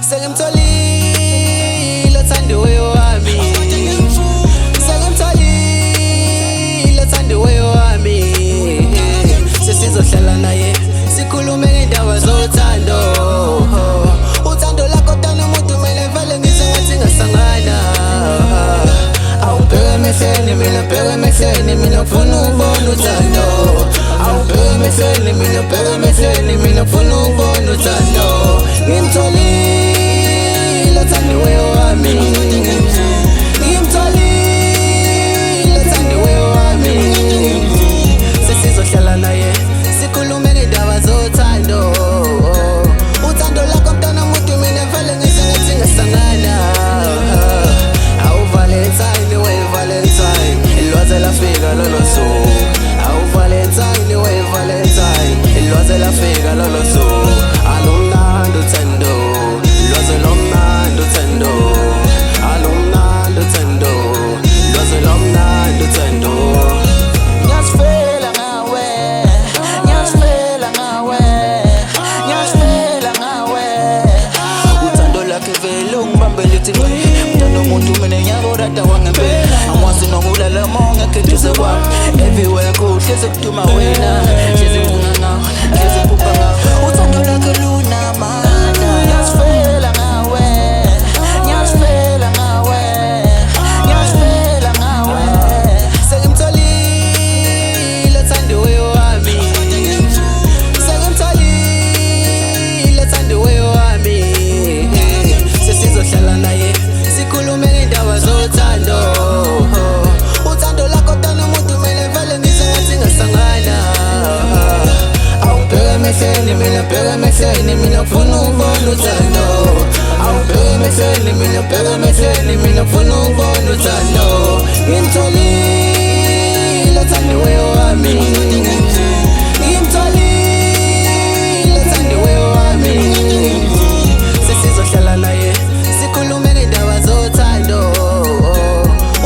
Sengimtholile othandiweyo wami, sengimtholile othandiweyo wami. Sesizohlala naye sikhulume ngendaba zothando. Uthando lakho dana umuntu mele vele ngizengathi ngasangana. Awubheke emehlweni mina, bheke emehlweni mina, ngifuna ukubona uthando. Awubheke emehlweni mina, bheke emehlweni mina, ngifuna ukubona uthando. Ngimtholile othandiweyo wami, ngimtholile othandiweyo wami. Sesizohlala naye sikhulume ngendaba zothando. Uthando lakho mntana umuntu mina vele ngizengathi ngasangana. Awu Valentine we Valentine, ilwaze lafika lolo suku. Awu Valentine we Valentine, ilwaze lafika lolo suku. Alumnandi uthando, ilwaze lomnandi uthando. Alumnandi uthando, ilwaze lomnandi uthando. Ngiyasifela ngawe, ngiyasifela ngawe, ngiyasifela ngawe. Uthando lakhe vele ungibambela ithi mntana umuntu mina ngiyakurata wangempela. Angikwazi nokulala monke eduze kwami, everywhere kuhlezi kuduma wena. Hlezi ngifunga ngawe, hlezi ngiphupha ngawe. Uthando lakhe lunamandla. Ngiyasifela ngawe, ngiyasifela ngawe, ngiyasifela ngawe. Sengimtholile othandiweyo wami, sengimtholile othandiweyo wami. Sesizohlala naye sikhulume ngendaba zothando. Uthando lakho dana umuntu mele vele ngizengathi ngasangana. Awubheke emehlweni mina, bheke emehlweni mina, ngifuna ukubona uthando. Awubheke emehlweni mina, bheke emehlweni mina, ngifuna ukubona uthando. Ngimtholile othandiweyo wami, ngimtholile othandiweyo wami. Sesizohlala naye sikhulume ngendaba zothando.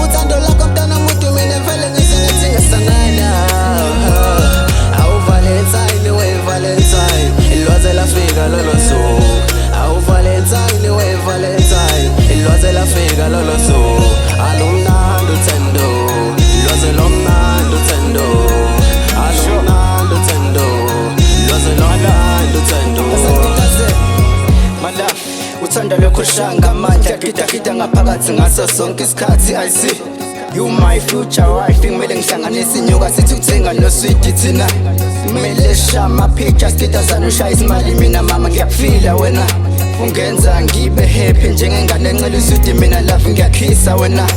Uthando lakho mntana umuntu mina vele ngizengathi ngasangana. Awu Valentine we Valentine, ilwaze lafika lolo suku. Awu Valentine we Valentine, ilwaze lafika lolo suku. Alumnandi uthando, ilwaze lomnandi uthando. Alumnandi uthando, ilwaze lomnandi uthando. Madam, uthando lokho shanga amandla, gidagida ngaphakathi ngaso sonke isikhathi. I see you my future wife, kumele ngihlanganise inyuka sithi ukuthenga noswidi thina. Kumele shama pictures titazana ushaya isimali mina mama ngiyakufila wena. Ungenza ngibe happy njengengane encela uswidi mina love ngiyakhisa wena.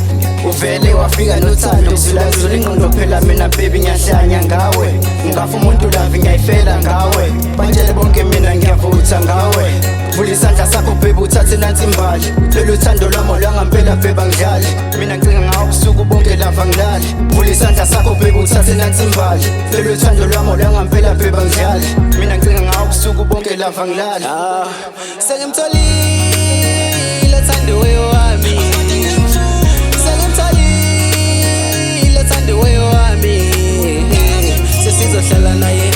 Uvele wafika nothando ngizulazula ingqondo phela mina baby ngiyahlanya ngawe. Ngafa umuntu love ngiyayifela ngawe. Banjele bonke mina ngiyavutha ngawe. Vula isandla sakho baby uthathe nansi imbali. Lolu thando lwami lwangempela baby angidlali. Mina ngicinga ngawe ubusuku bonke lava ngilali. Vula isandla sakho baby uthathe nansi imbali. Lolu thando lwami lwangempela baby angidlali. Mina ngicinga ngawe ubusuku bonke lava ngilali. Sengimtholile othandiweyo wami, sengimtholile othandiweyo wami. Sesizohlala naye